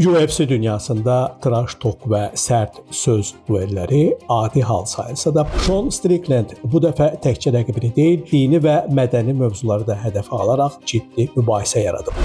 UFC dünyasında trash talk və sərt söz duelləri adi hal sayılsa da, Sean Strickland bu dəfə təkcə rəqibini deyil, dini və mədəni mövzuları da hədəfə alaraq ciddi mübahisə yaradıb.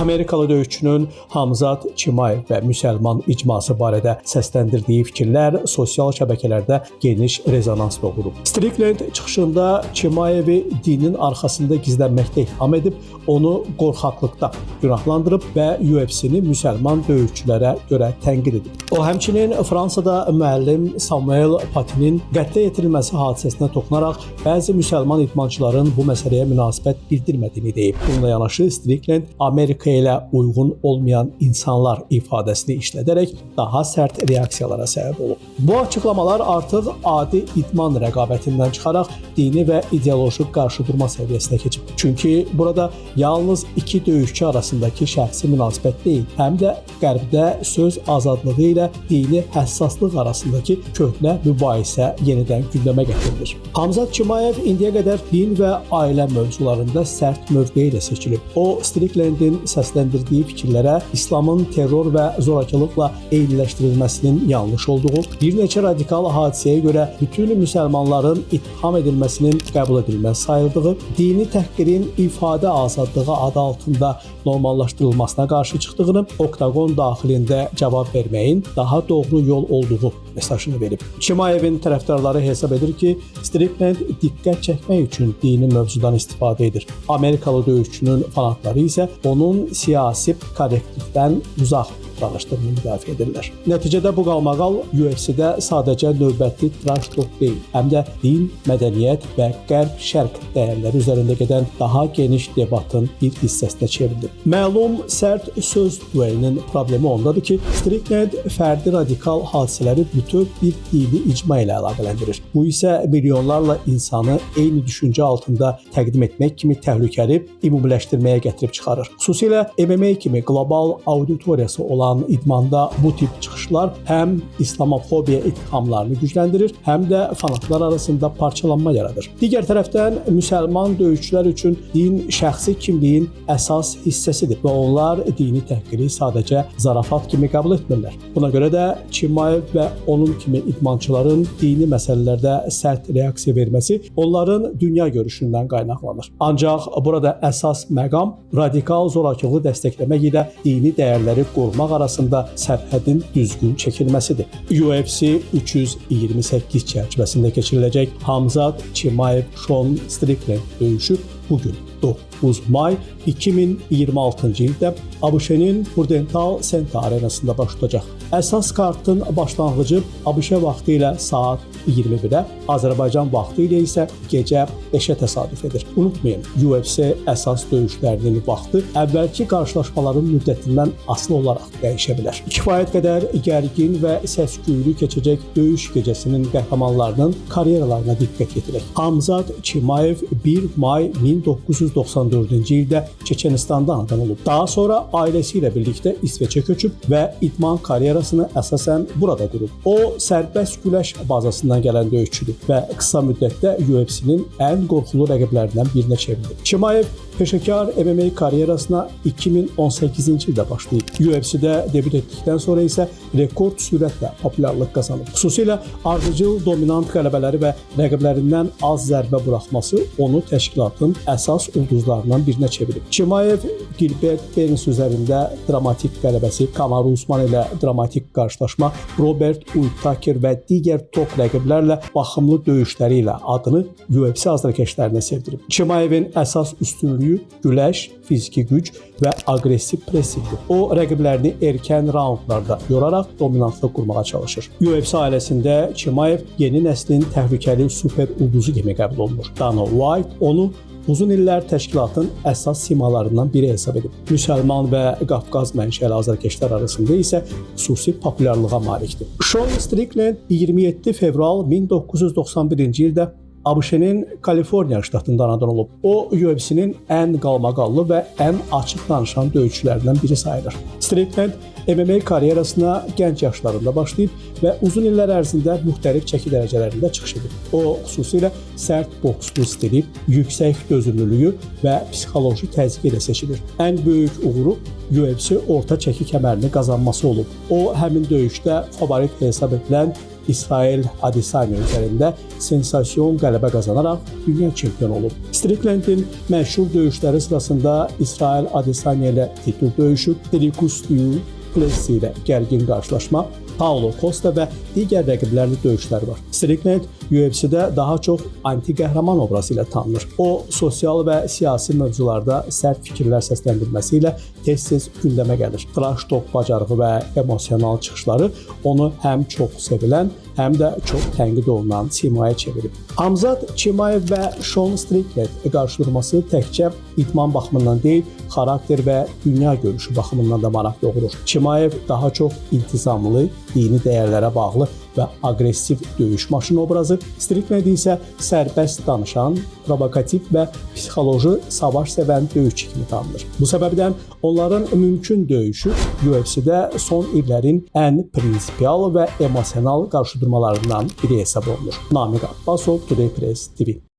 Amerikalı döyüşçünün Hamzat Chimaev və müsəlman icması barədə səsləndirdiyi fikirlər sosial şəbəkələrdə geniş rezonans doğurub. Strickland çıxışında Chimaevi dinin arxasında gizlənməkdə ittiham edib, onu qorxaqlıqda günahlandırıb və UFC-ni müsəlman döyüşçülərə görə tənqid edib. O həmçinin Fransada müəllim Samuel Paty'nin qətlə yetirilməsi hadisəsinə toxunaraq bəzi müsəlman idmançıların bu məsələyə münasibət bildirmədiyini deyib. Bununla yanaşı Strickland Amerika ilə uyğun olmayan insanlar ifadəsini işlədərək daha sərt reaksiyalara səbəb olub. Bu açıqlamalar artıq adi idman rəqabətindən çıxaraq dini və ideoloji qarşıdurma səviyyəsinə keçib. Çünki burada yalnız iki döyüşçü arasındakı şəxsi münasibət deyil, həm də Qərbdə söz azadlığı ilə dini həssaslıq arasındakı köhnə mübahisə yenidən gündəmə gətirilir. Hamzat Chimaev indiyə qədər din və ailə mövzularında sərt mövqe ilə seçilib. O, Stricklandin səsləndirdiyi fikirlərə İslamın terror və zorakılıqla eyniləşdirilməsinin yanlış olduğu, bir neçə radikal hadisəyə görə bütün müsəlmanların ittiham edilməsinin qəbul edilməz sayıldığı, dini təhqirin ifadə azadlığı adı altında normallaşdırılmasına qarşı çıxdığını, oktagon daxilində cavab verməyin daha doğru yol olduğu mesajını verib. Chimaevin tərəfdarları hesab edir ki, Strickland diqqət çəkmək üçün dini mövzudan istifadə edir. Amerikalı döyüşçünün fanatları isə onun siyasi korrektlikdən uzaq danışdığını müdafiə edirlər. Nəticədə bu qalmaqal UFC-də sadəcə növbəti trash talk deyil, həm də din, mədəniyyət və qərb-şərq dəyərləri üzərində gedən daha geniş debatın bir hissəsinə çevrilir. Məlum sərt söz duelinin problemi ondadır ki, Strickland fərdi radikal hadisələri bütöv bir dini icma ilə əlaqələndirir. Bu isə milyonlarla insanı eyni düşüncə altında təqdim etmək kimi təhlükəli ümumiləşdirməyə gətirib çıxarır. Xüsusilə MMA kimi qlobal auditoriyası olan idmanda bu tip çıxışlar həm İslamofobiya ittihamlarını gücləndirir, həm də fanatlar arasında parçalanma yaradır. Digər tərəfdən müsəlman döyüşçülər üçün din şəxsi kimliyin əsas hissəsidir və onlar dini təhqiri sadəcə zarafat kimi qəbul etmirlər. Buna görə də Chimaev və onun kimi idmançıların dini məsələlərdə sərt reaksiya verməsi onların dünya görüşündən qaynaqlanır. Ancaq burada əsas məqam radikal zorakılığı dəstəkləmək ilə dini dəyərləri qorumaq arasında sərhədin düzgün çəkilməsidir. UFC 328 çərçivəsində keçiriləcək Hamzat Chimaev Sean Strickland döyüşü bugün 9 may 2026-cı ildə ABŞ-nin Prudential Center arenasında baş tutacaq. Əsas kartın başlanğıcı ABŞ vaxtı ilə saat 21-ə, Azərbaycan vaxtı ilə isə gecə 5-ə təsadüf edir. Unutmayın, UFC əsas döyüşlərinin vaxtı əvvəlki qarşılaşmaların müddətindən asılı olaraq dəyişə bilər. Kifayət qədər gərgin və səs-küylü keçəcək döyüş gecəsinin qəhrəmanlarının karyeralarına diqqət yetirək. Hamzat Chimaev 1 may 1994-cü ildə Çeçenistanda anadan olub. Daha sonra ailəsi ilə birlikdə İsveçə köçüb və idman karyerasını əsasən burada qurub. O, sərbəst güləş bazasından gələn döyüşçüdür və qısa müddətdə UFC-nin ən qorxulu rəqiblərindən birinə çevrilib. Chimaev peşəkar MMA karyerasına 2018-ci ildə başlayıb. UFC-də debüt etdikdən sonra isə rekord sürətlə populyarlıq qazanıb. Xüsusilə ardıcıl dominant qələbələri və rəqiblərindən az zərbə buraxması onu təşkilatın əsas ulduzlarından birinə çevirib. Chimaev Gilbert Burns üzərində dramatik qələbəsi, Kamaru Usman ilə dramatik qarşılaşma, Robert Whittaker və digər top rəqiblərlə baxımlı döyüşləri ilə adını UFC azarkeşlərinə sevdirib. Chimaevin əsas üstünlüyü güləş, fiziki güc və aqressiv pressinqdir. O, rəqiblərini erkən raundlarda yoraraq dominantlıq qurmağa çalışır. UFC ailəsində Chimaev yeni nəslin təhlükəli super ulduzu kimi qəbul olunur. Dana White onu uzun illər təşkilatın əsas simalarından biri hesab edib. Müsəlman və Qafqaz mənşəli azarkeşlər arasında isə xüsusi populyarlığa malikdir. Sean Strickland 27 fevral 1991-ci ildə ABŞ-nin Kaliforniya ştatında anadan olub. O, UFC-nin ən qalmaqallı və ən açıq danışan döyüşçülərindən biri sayılır. Strickland MMA karyerasına gənc yaşlarında başlayıb və uzun illər ərzində müxtəlif çəki dərəcələrində çıxış edib. O, xüsusilə sərt bokslu stili, yüksək dözümlülüyü və psixoloji təzyiqi ilə seçilir. Ən böyük uğuru UFC orta çəki kəmərini qazanması olub. O, həmin döyüşdə favorit hesab edilən İsrail Adesanya üzərində sensasiyon qələbə qazanaraq dünya çempionu olub. Stricklandin məşhur döyüşləri sırasında İsrail Adesanya ilə titul döyüşü, Dricus du Plessis ilə gərgin qarşılaşma, Paulo Costa və digər rəqiblərlə döyüşləri var. Strickland UFC-də daha çox anti-qəhrəman obrazı ilə tanınır. O, sosial və siyasi mövzularda sərt fikirlər səsləndirməsi ilə tez-tez gündəmə gəlir. Trash talk bacarığı və emosional çıxışları onu həm çox sevilən, həm də çox tənqid olunan simaya çevirib. Hamzat Chimaev və Sean Strickland qarşıdurması təkcə idman baxımından deyil, xarakter və dünya görüşü baxımından da maraq doğurur. Chimaev daha çox intizamlı, dini dəyərlərə bağlı və aqressiv döyüş maşını obrazı, Strickland isə sərbəst danışan, provokativ və psixoloji savaş sevən döyüşçü kimi tanınır. Bu səbəbdən onların mümkün döyüşü UFC-də son illərin ən prinsipial və emosional qarşıdurmalarından biri hesab olunur. Namiq Abbasov, Today Press TV.